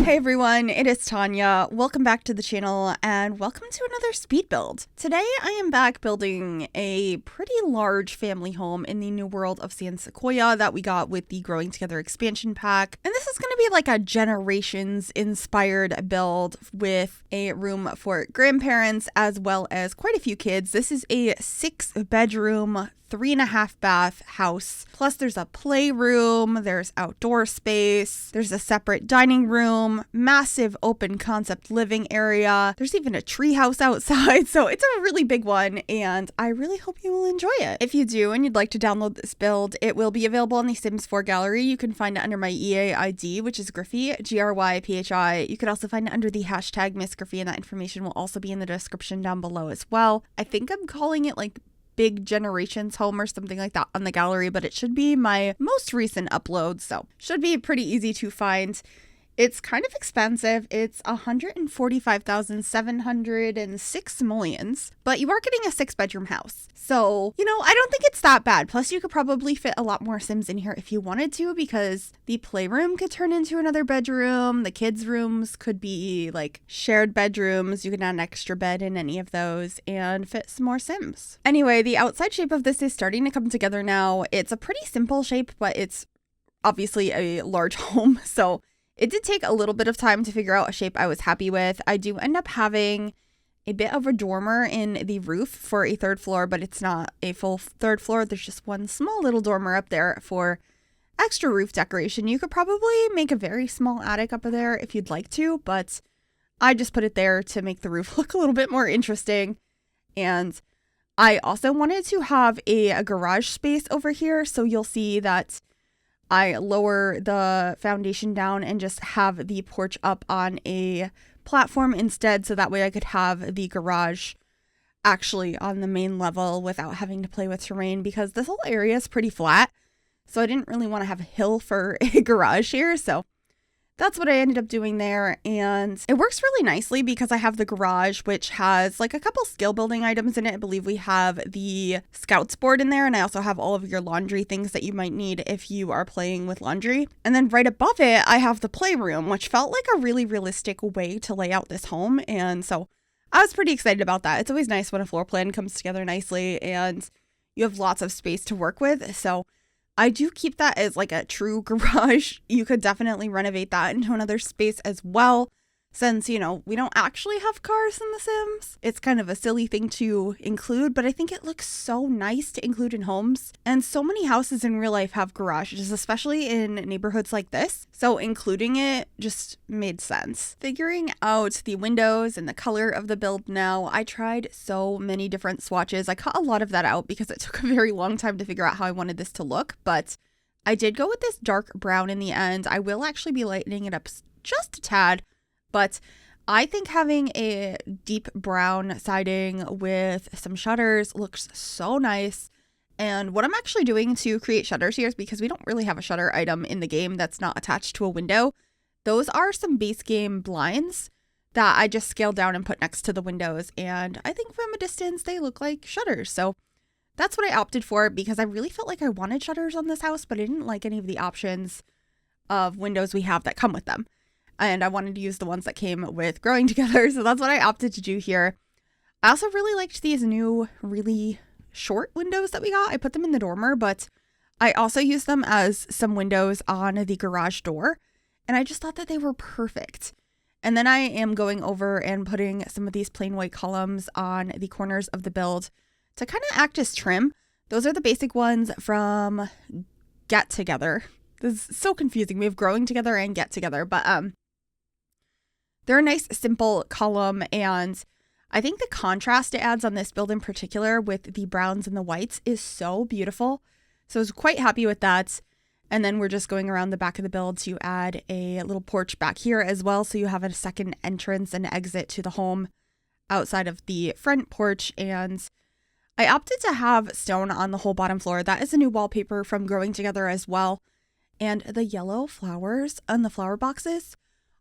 Hey everyone, it is Tanya. Welcome back to the channel and welcome to another speed build. Today I am back building a pretty large family home in the new world of San Sequoia that we got with the Growing Together expansion pack. And this is going to be like a generations inspired build with a room for grandparents as well as quite a few kids. This is a 6-bedroom 3.5 bath house. Plus there's a playroom, there's outdoor space, there's a separate dining room, massive open concept living area. There's even a tree house outside. So it's a really big one and I really hope you will enjoy it. If you do and you'd like to download this build, it will be available on the Sims 4 gallery. You can find it under my EA ID, which is Gryphi, Gryphi. You could also find it under the hashtag Miss Gryphi, and that information will also be in the description down below as well. I think I'm calling it like Big Generations Home or something like that on the gallery, but it should be my most recent upload, so should be pretty easy to find. It's kind of expensive. It's 145,706 millions, but you are getting a 6-bedroom house. So, you know, I don't think it's that bad. Plus, you could probably fit a lot more Sims in here if you wanted to, because the playroom could turn into another bedroom. The kids' rooms could be like shared bedrooms. You can add an extra bed in any of those and fit some more Sims. Anyway, the outside shape of this is starting to come together now. It's a pretty simple shape, but it's obviously a large home. So it did take a little bit of time to figure out a shape I was happy with. I do end up having a bit of a dormer in the roof for a 3rd floor, but it's not a full 3rd floor. There's just one small little dormer up there for extra roof decoration. You could probably make a very small attic up there if you'd like to, but I just put it there to make the roof look a little bit more interesting. And I also wanted to have a garage space over here, so you'll see that I lower the foundation down and just have the porch up on a platform instead, so that way I could have the garage actually on the main level without having to play with terrain, because this whole area is pretty flat. So I didn't really want to have a hill for a garage here. So that's what I ended up doing there. And it works really nicely because I have the garage, which has like a couple skill building items in it. I believe we have the scouts board in there. And I also have all of your laundry things that you might need if you are playing with laundry. And then right above it, I have the playroom, which felt like a really realistic way to lay out this home. And so I was pretty excited about that. It's always nice when a floor plan comes together nicely and you have lots of space to work with. So I do keep that as like a true garage. You could definitely renovate that into another space as well, since, you know, we don't actually have cars in The Sims. It's kind of a silly thing to include, but I think it looks so nice to include in homes. And so many houses in real life have garages, especially in neighborhoods like this. So including it just made sense. Figuring out the windows and the color of the build now, I tried so many different swatches. I cut a lot of that out because it took a very long time to figure out how I wanted this to look, but I did go with this dark brown in the end. I will actually be lightening it up just a tad, but I think having a deep brown siding with some shutters looks so nice. And what I'm actually doing to create shutters here is, because we don't really have a shutter item in the game that's not attached to a window, those are some base game blinds that I just scaled down and put next to the windows. And I think from a distance, they look like shutters. So that's what I opted for, because I really felt like I wanted shutters on this house, but I didn't like any of the options of windows we have that come with them. And I wanted to use the ones that came with Growing Together. So that's what I opted to do here. I also really liked these new really short windows that we got. I put them in the dormer, but I also used them as some windows on the garage door. And I just thought that they were perfect. And then I am going over and putting some of these plain white columns on the corners of the build to kind of act as trim. Those are the basic ones from Get Together. This is so confusing. We have Growing Together and Get Together, but they're a nice simple column, and I think the contrast it adds on this build in particular with the browns and the whites is so beautiful. So I was quite happy with that. And then we're just going around the back of the build to add a little porch back here as well, so you have a second entrance and exit to the home outside of the front porch. And I opted to have stone on the whole bottom floor. That is a new wallpaper from Growing Together as well. And the yellow flowers on the flower boxes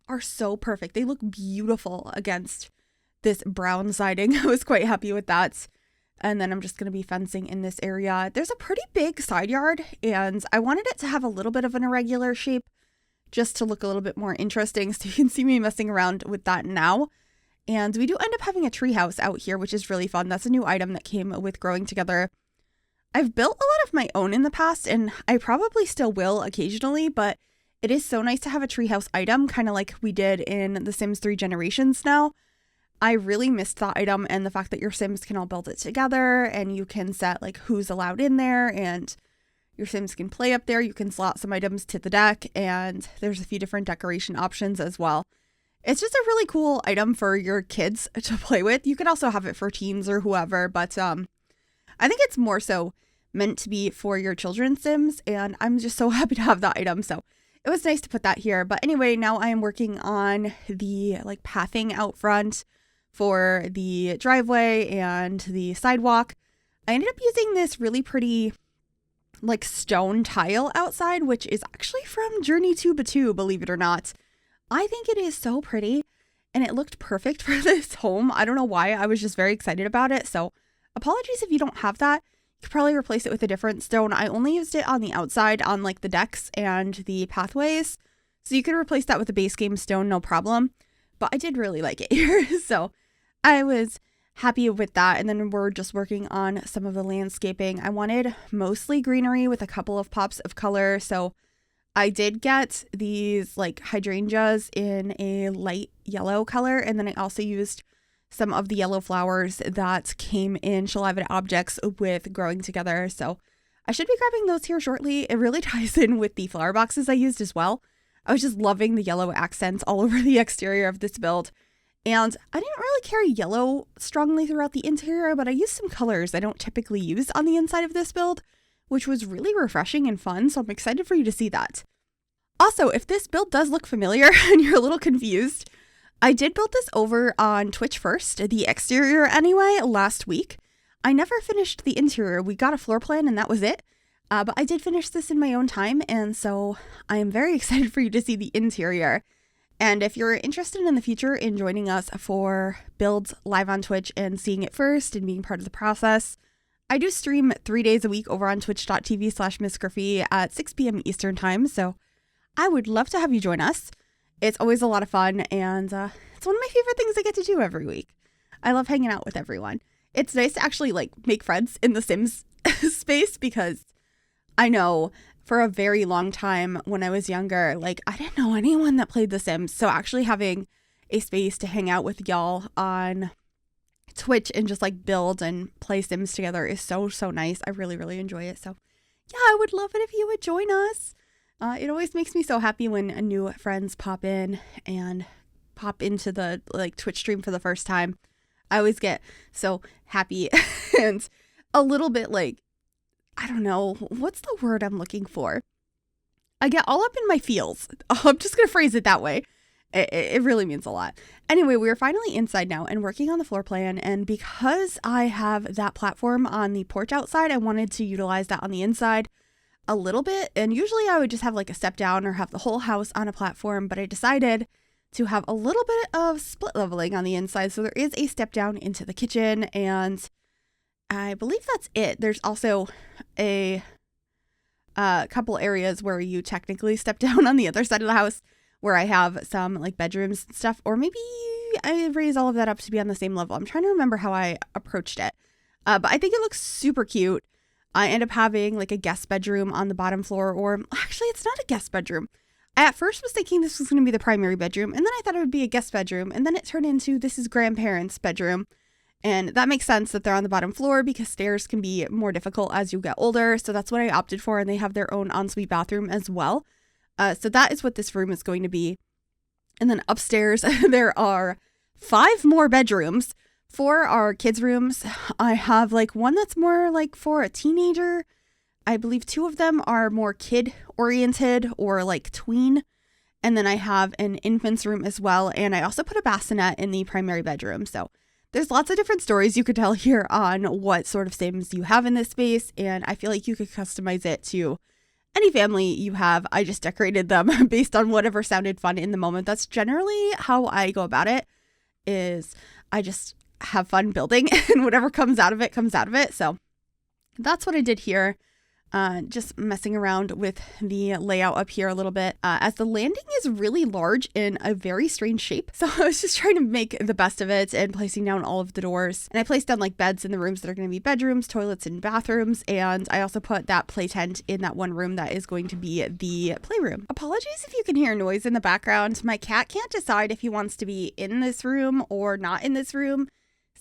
are so perfect. They look beautiful against this brown siding. I was quite happy with that. And then I'm just going to be fencing in this area. There's a pretty big side yard, and I wanted it to have a little bit of an irregular shape just to look a little bit more interesting. So you can see me messing around with that now. And we do end up having a treehouse out here, which is really fun. That's a new item that came with growing together. I've built a lot of my own in the past, and I probably still will occasionally, but it is so nice to have a treehouse item, kind of like we did in The Sims 3 Generations now. I really missed that item and the fact that your Sims can all build it together, and you can set like who's allowed in there, and your Sims can play up there. You can slot some items to the deck, and there's a few different decoration options as well. It's just a really cool item for your kids to play with. You can also have it for teens or whoever, but I think it's more so meant to be for your children's Sims, and I'm just so happy to have that item. So it was nice to put that here. But anyway, now I am working on the like pathing out front for the driveway and the sidewalk. I ended up using this really pretty like stone tile outside, which is actually from Journey to Batu, believe it or not. I think it is so pretty, and it looked perfect for this home. I don't know why. I was just very excited about it. So apologies if you don't have that. You could probably replace it with a different stone. I only used it on the outside on like the decks and the pathways. So you could replace that with a base game stone, no problem. But I did really like it here. So I was happy with that. And then we're just working on some of the landscaping. I wanted mostly greenery with a couple of pops of color. So I did get these like hydrangeas in a light yellow color, and then I also used some of the yellow flowers that came in Shaliva Objects with growing together. So I should be grabbing those here shortly. It really ties in with the flower boxes I used as well. I was just loving the yellow accents all over the exterior of this build. And I didn't really carry yellow strongly throughout the interior, but I used some colors I don't typically use on the inside of this build, which was really refreshing and fun, so I'm excited for you to see that. Also, if this build does look familiar and you're a little confused, I did build this over on Twitch first, the exterior anyway, last week. I never finished the interior. We got a floor plan and that was it, but I did finish this in my own time, and so I am very excited for you to see the interior. And if you're interested in the future in joining us for builds live on Twitch and seeing it first and being part of the process, I do stream 3 days a week over on twitch.tv/Miss Gryphi at 6 p.m. Eastern time, so I would love to have you join us. It's always a lot of fun, and it's one of my favorite things I get to do every week. I love hanging out with everyone. It's nice to actually like make friends in the Sims space, because I know for a very long time when I was younger, like I didn't know anyone that played The Sims. So actually having a space to hang out with y'all on Twitch and just like build and play Sims together is so, so nice. I really, really enjoy it. So yeah, I would love it if you would join us. It always makes me so happy when new friends pop in and pop into the like Twitch stream for the first time. I always get so happy and a little bit like, I don't know, what's the word I'm looking for? I get all up in my feels. I'm just going to phrase it that way. It really means a lot. Anyway, we're finally inside now and working on the floor plan. And because I have that platform on the porch outside, I wanted to utilize that on the inside a little bit. And usually I would just have like a step down or have the whole house on a platform. But I decided to have a little bit of split leveling on the inside. So there is a step down into the kitchen, and I believe that's it. There's also a couple areas where you technically step down on the other side of the house, where I have some like bedrooms and stuff, or maybe I raise all of that up to be on the same level. I'm trying to remember how I approached it, but I think it looks super cute. I end up having like a guest bedroom on the bottom floor, or actually it's not a guest bedroom. I at first was thinking this was going to be the primary bedroom, and then I thought it would be a guest bedroom, and then it turned into this is grandparents' bedroom. And that makes sense that they're on the bottom floor because stairs can be more difficult as you get older. So that's what I opted for. And they have their own ensuite bathroom as well. So that is what this room is going to be. And then upstairs, there are 5 more bedrooms. 4 are kids' rooms. I have like one that's more like for a teenager. I believe 2 of them are more kid oriented or like tween. And then I have an infant's room as well. And I also put a bassinet in the primary bedroom. So there's lots of different stories you could tell here on what sort of Sims you have in this space, and I feel like you could customize it to any family you have. I just decorated them based on whatever sounded fun in the moment. That's generally how I go about it, is I just have fun building, and whatever comes out of it, comes out of it. So that's what I did here. just messing around with the layout up here a little bit, as the landing is really large in a very strange shape. So I was just trying to make the best of it and placing down all of the doors. And I placed down like beds in the rooms that are going to be bedrooms, toilets, and bathrooms. And I also put that play tent in that one room that is going to be the playroom. Apologies if you can hear noise in the background. My cat can't decide if he wants to be in this room or not in this room.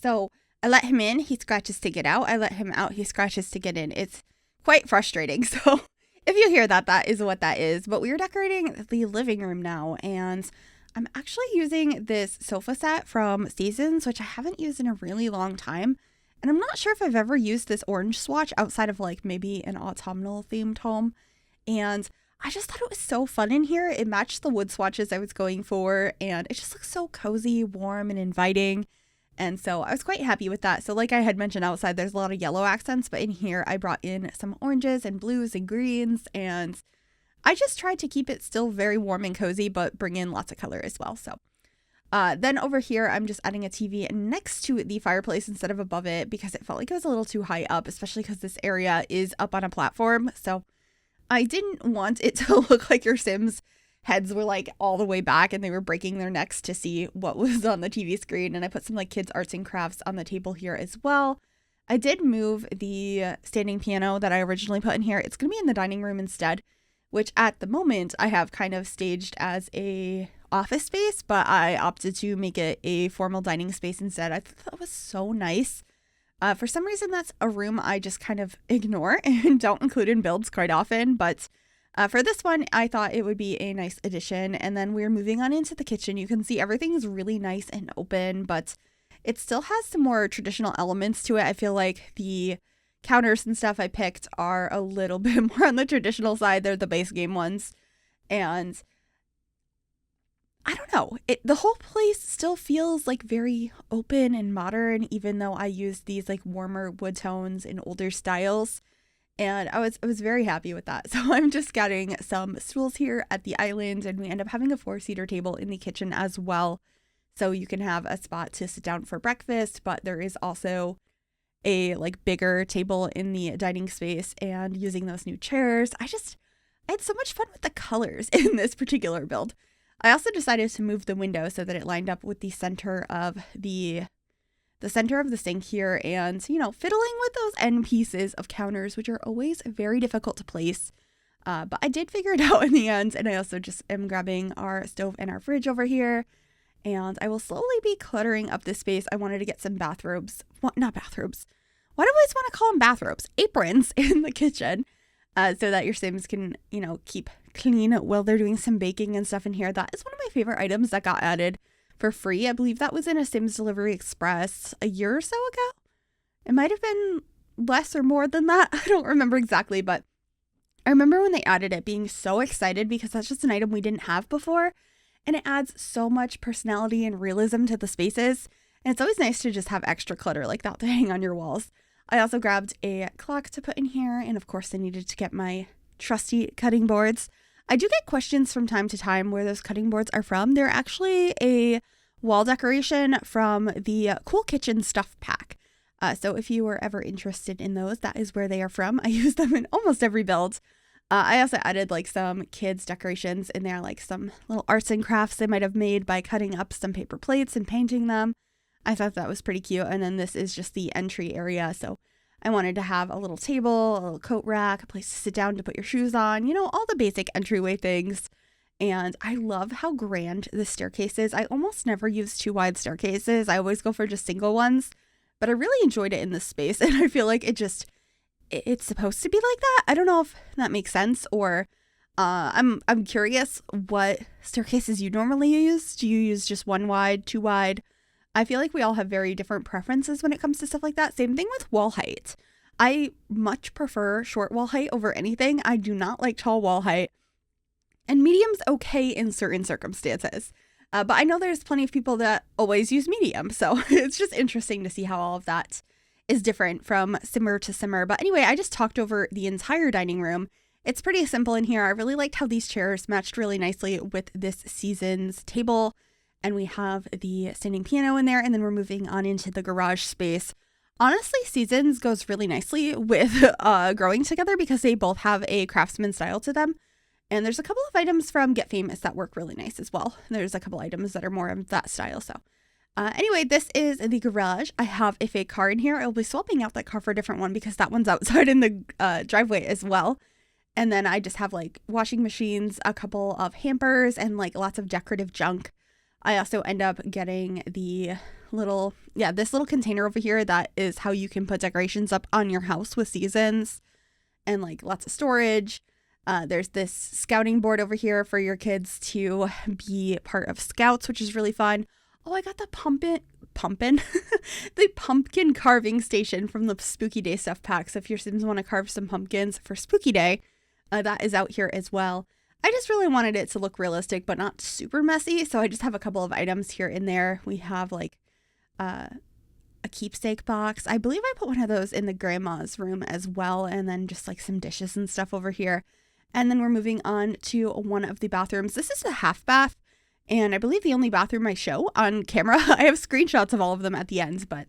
So I let him in, he scratches to get out. I let him out, he scratches to get in. It's quite frustrating. So if you hear that, that is what that is. But we are decorating the living room now, and I'm actually using this sofa set from Seasons, which I haven't used in a really long time. And I'm not sure if I've ever used this orange swatch outside of like maybe an autumnal themed home. And I just thought it was so fun in here. It matched the wood swatches I was going for, and it just looks so cozy, warm, and inviting. And so I was quite happy with that. So like I had mentioned outside, there's a lot of yellow accents, but in here I brought in some oranges and blues and greens, and I just tried to keep it still very warm and cozy, but bring in lots of color as well. So then over here, I'm just adding a TV next to the fireplace instead of above it, because it felt like it was a little too high up, especially because this area is up on a platform. So I didn't want it to look like your Sims heads were like all the way back and they were breaking their necks to see what was on the TV screen. And I put some like kids arts and crafts on the table here as well. I did move the standing piano that I originally put in here. It's going to be in the dining room instead, which at the moment I have kind of staged as a office space, but I opted to make it a formal dining space instead. I thought that was so nice. For some reason, that's a room I just kind of ignore and don't include in builds quite often, but for this one, I thought it would be a nice addition. And then we're moving on into the kitchen. You can see everything is really nice and open, but it still has some more traditional elements to it. I feel like the counters and stuff I picked are a little bit more on the traditional side. They're the base game ones. And I don't know, the whole place still feels like very open and modern, even though I used these like warmer wood tones and older styles. And I was very happy with that. So I'm just getting some stools here at the island, and we end up having a 4-seater table in the kitchen as well. So you can have a spot to sit down for breakfast, but there is also a like bigger table in the dining space, and using those new chairs. I had so much fun with the colors in this particular build. I also decided to move the window so that it lined up with the center of the center of the sink here, and, you know, fiddling with those end pieces of counters, which are always very difficult to place. But I did figure it out in the end, and I also just am grabbing our stove and our fridge over here, and I will slowly be cluttering up this space. I wanted to get some bathrobes. Well, not bathrobes. Why do I always want to call them bathrobes? Aprons in the kitchen, so that your Sims can, you know, keep clean while they're doing some baking and stuff in here. That is one of my favorite items that got added for free. I believe that was in a Sims Delivery Express a year or so ago. It might have been less or more than that. I don't remember exactly, but I remember when they added it being so excited, because that's just an item we didn't have before. And it adds so much personality and realism to the spaces. And it's always nice to just have extra clutter like that to hang on your walls. I also grabbed a clock to put in here. And of course I needed to get my trusty cutting boards. I do get questions from time to time where those cutting boards are from. They're actually a wall decoration from the Cool Kitchen Stuff Pack. So if you were ever interested in those, that is where they are from. I use them in almost every build. I also added like some kids decorations in there, like some little arts and crafts they might have made by cutting up some paper plates and painting them. I thought that was pretty cute. And then this is just the entry area. So I wanted to have a little table, a little coat rack, a place to sit down to put your shoes on, you know, all the basic entryway things. And I love how grand the staircase is. I almost never use too wide staircases. I always go for just single ones, but I really enjoyed it in this space. And I feel like it's supposed to be like that. I don't know if that makes sense, or I'm curious what staircases you normally use. Do you use just one wide, two wide? I feel like we all have very different preferences when it comes to stuff like that. Same thing with wall height. I much prefer short wall height over anything. I do not like tall wall height. And medium's okay in certain circumstances. But I know there's plenty of people that always use medium. So it's just interesting to see how all of that is different from simmer to simmer. But anyway, I just talked over the entire dining room. It's pretty simple in here. I really liked how these chairs matched really nicely with this season's table. And we have the standing piano in there, and then we're moving on into the garage space. Honestly, Seasons goes really nicely with Growing Together because they both have a craftsman style to them. And there's a couple of items from Get Famous that work really nice as well. There's a couple items that are more of that style. So anyway, this is the garage. I have a fake car in here. I'll be swapping out that car for a different one because that one's outside in the driveway as well. And then I just have like washing machines, a couple of hampers, and like lots of decorative junk. I also end up getting the this little container over here that is how you can put decorations up on your house with Seasons, and like lots of storage. There's this scouting board over here for your kids to be part of scouts, which is really fun. Oh, I got the the pumpkin carving station from the Spooky Day stuff pack. So if your Sims want to carve some pumpkins for Spooky Day, that is out here as well. I just really wanted it to look realistic, but not super messy. So I just have a couple of items here and there. We have like a keepsake box. I believe I put one of those in the grandma's room as well. And then just like some dishes and stuff over here. And then we're moving on to one of the bathrooms. This is a half bath, and I believe the only bathroom I show on camera. I have screenshots of all of them at the end, but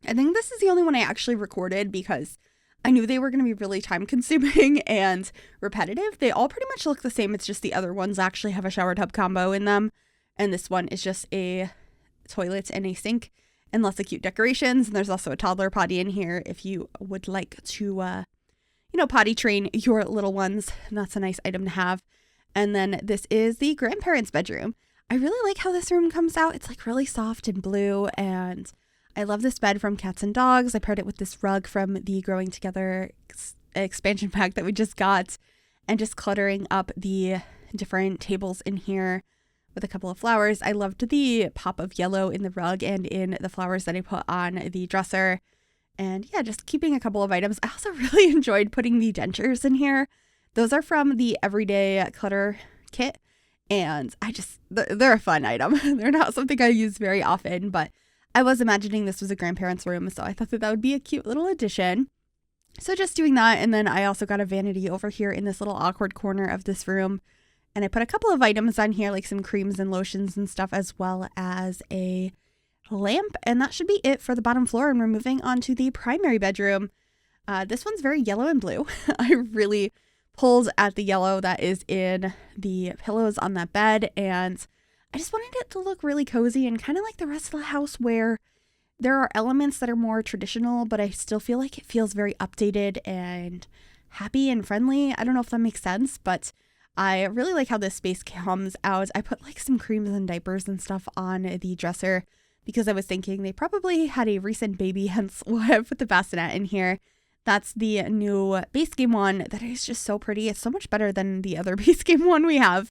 I think this is the only one I actually recorded because I knew they were going to be really time consuming and repetitive. They all pretty much look the same. It's just the other ones actually have a shower tub combo in them. And this one is just a toilet and a sink and lots of cute decorations. And there's also a toddler potty in here if you would like to potty train your little ones. And that's a nice item to have. And then this is the grandparents' bedroom. I really like how this room comes out. It's like really soft and blue. And I love this bed from Cats and Dogs. I paired it with this rug from the Growing Together expansion pack that we just got. And just cluttering up the different tables in here with a couple of flowers. I loved the pop of yellow in the rug and in the flowers that I put on the dresser. And yeah, just keeping a couple of items. I also really enjoyed putting the dentures in here. Those are from the Everyday Clutter kit. And they're a fun item. They're not something I use very often, but I was imagining this was a grandparent's room. So I thought that would be a cute little addition. So just doing that. And then I also got a vanity over here in this little awkward corner of this room. And I put a couple of items on here, like some creams and lotions and stuff, as well as a lamp, and that should be it for the bottom floor. And we're moving on to the primary bedroom. This one's very yellow and blue. I really pulled at the yellow that is in the pillows on that bed, and I just wanted it to look really cozy and kind of like the rest of the house, where there are elements that are more traditional, but I still feel like it feels very updated and happy and friendly. I don't know if that makes sense, but I really like how this space comes out. I put like some creams and diapers and stuff on the dresser because I was thinking they probably had a recent baby, hence why I put the bassinet in here. That's the new base game one that is just so pretty. It's so much better than the other base game one we have.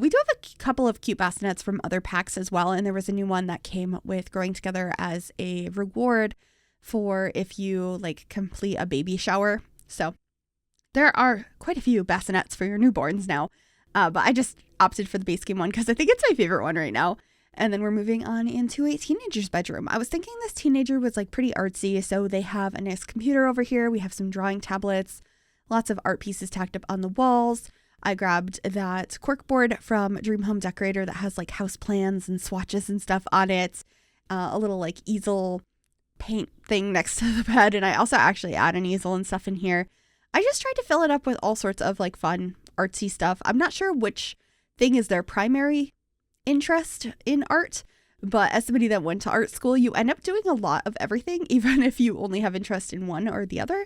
We do have a couple of cute bassinets from other packs as well, and there was a new one that came with Growing Together as a reward for if you like complete a baby shower. So there are quite a few bassinets for your newborns now, but I just opted for the base game one because I think it's my favorite one right now. And then we're moving on into a teenager's bedroom. I was thinking this teenager was like pretty artsy, so they have a nice computer over here. We have some drawing tablets, lots of art pieces tacked up on the walls. I grabbed that corkboard from Dream Home Decorator that has like house plans and swatches and stuff on it. A little like easel paint thing next to the bed. And I also actually add an easel and stuff in here. I just tried to fill it up with all sorts of like fun artsy stuff. I'm not sure which thing is their primary interest in art, but as somebody that went to art school, you end up doing a lot of everything, even if you only have interest in one or the other.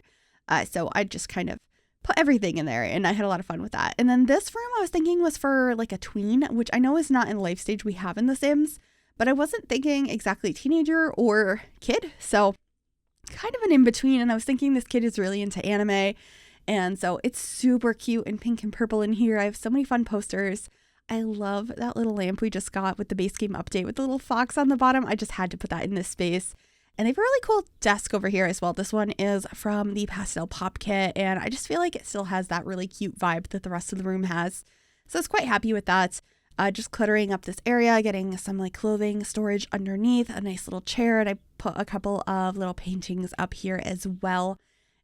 So I just kind of put everything in there, and I had a lot of fun with that. And then this room I was thinking was for like a tween, which I know is not in the life stage we have in The Sims, but I wasn't thinking exactly teenager or kid, so kind of an in-between. And I was thinking this kid is really into anime, and so it's super cute and pink and purple in here. I have so many fun posters. I love that little lamp we just got with the base game update with the little fox on the bottom. I just had to put that in this space. And they have a really cool desk over here as well. This one is from the Pastel Pop Kit, and I just feel like it still has that really cute vibe that the rest of the room has. So I was quite happy with that. Just cluttering up this area, getting some like clothing storage underneath, a nice little chair, and I put a couple of little paintings up here as well.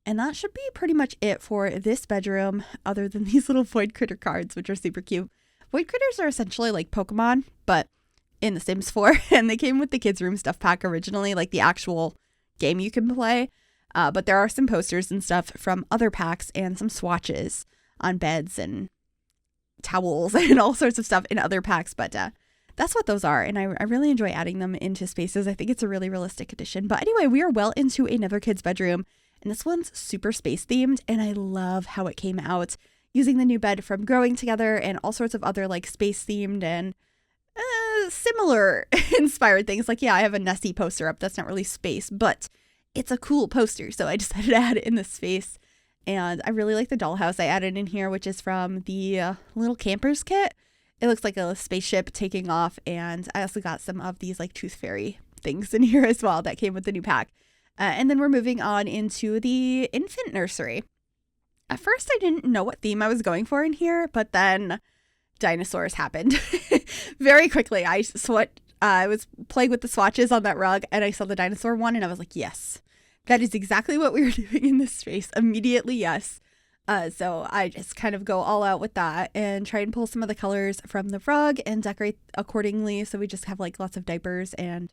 And that should be pretty much it for this bedroom, other than these little Void Critter cards, which are super cute. Void Critters are essentially like Pokemon, but in The Sims 4, and they came with the kids' room stuff pack originally, like the actual game you can play. But there are some posters and stuff from other packs and some swatches on beds and towels and all sorts of stuff in other packs. But that's what those are. And I really enjoy adding them into spaces. I think it's a really realistic addition. But anyway, we are well into another kid's bedroom. And this one's super space themed. And I love how it came out using the new bed from Growing Together and all sorts of other like space themed and similar inspired things. Like, yeah, I have a Nessie poster up. That's not really space, but it's a cool poster. So I decided to add it in this space. And I really like the dollhouse I added in here, which is from the little campers kit. It looks like a spaceship taking off. And I also got some of these like tooth fairy things in here as well that came with the new pack. And then we're moving on into the infant nursery. At first, I didn't know what theme I was going for in here, but then dinosaurs happened very quickly. I was playing with the swatches on that rug and I saw the dinosaur one and I was like, yes, that is exactly what we were doing in this space. Immediately, yes. So I just kind of go all out with that and try and pull some of the colors from the rug and decorate accordingly. So we just have like lots of diapers, and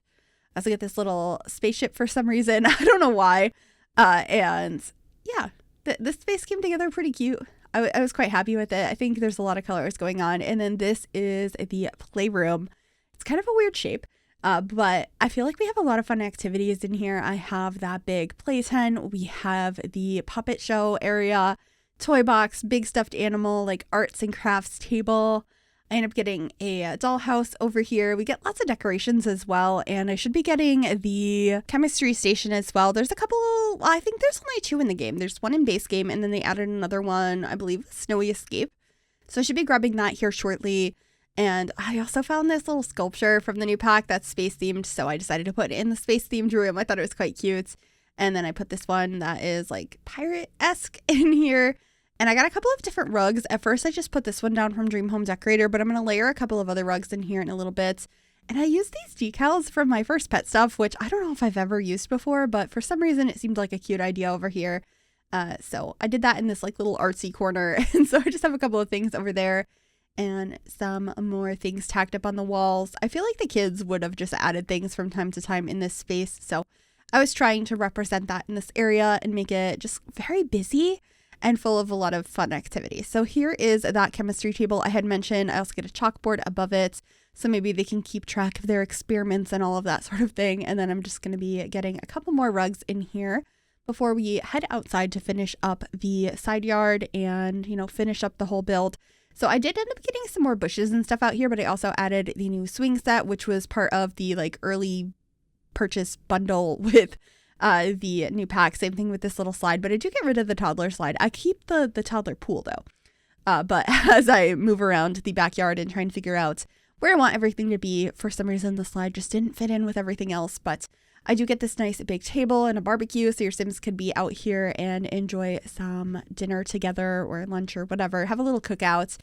I also get this little spaceship for some reason. I don't know why. And yeah, this space came together pretty cute. I was quite happy with it. I think there's a lot of colors going on. And then this is the playroom. It's kind of a weird shape, but I feel like we have a lot of fun activities in here. I have that big play tent. We have the puppet show area, toy box, big stuffed animal, like arts and crafts table. I end up getting a dollhouse over here. We get lots of decorations as well. And I should be getting the chemistry station as well. There's a couple, I think there's only 2 in the game. There's one in base game, and then they added another one, I believe, Snowy Escape. So I should be grabbing that here shortly. And I also found this little sculpture from the new pack that's space themed. So I decided to put it in the space themed room. I thought it was quite cute. And then I put this one that is like pirate-esque in here. And I got a couple of different rugs. At first, I just put this one down from Dream Home Decorator, but I'm going to layer a couple of other rugs in here in a little bit. And I used these decals from my first pet stuff, which I don't know if I've ever used before, but for some reason it seemed like a cute idea over here. So I did that in this like little artsy corner. And so I just have a couple of things over there and some more things tacked up on the walls. I feel like the kids would have just added things from time to time in this space. So I was trying to represent that in this area and make it just very busy and full of a lot of fun activities. So here is that chemistry table I had mentioned. I also get a chalkboard above it, so maybe they can keep track of their experiments and all of that sort of thing. And then I'm just going to be getting a couple more rugs in here before we head outside to finish up the side yard and, you know, finish up the whole build. So I did end up getting some more bushes and stuff out here, but I also added the new swing set, which was part of the like early purchase bundle with the new pack. Same thing with this little slide, but I do get rid of the toddler slide. I keep the toddler pool though. But as I move around the backyard and try and figure out where I want everything to be, for some reason the slide just didn't fit in with everything else. But I do get this nice big table and a barbecue, so your Sims could be out here and enjoy some dinner together or lunch or whatever. Have a little cookout.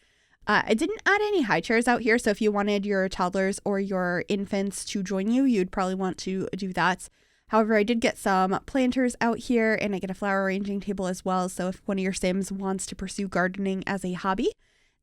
I didn't add any high chairs out here, so if you wanted your toddlers or your infants to join you, you'd probably want to do that. However, I did get some planters out here, and I get a flower arranging table as well. So if one of your Sims wants to pursue gardening as a hobby,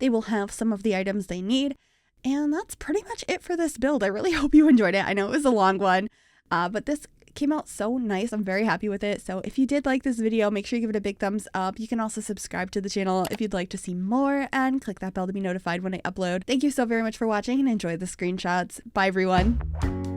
they will have some of the items they need. And that's pretty much it for this build. I really hope you enjoyed it. I know it was a long one, but this came out so nice. I'm very happy with it. So if you did like this video, make sure you give it a big thumbs up. You can also subscribe to the channel if you'd like to see more, and click that bell to be notified when I upload. Thank you so very much for watching, and enjoy the screenshots. Bye everyone.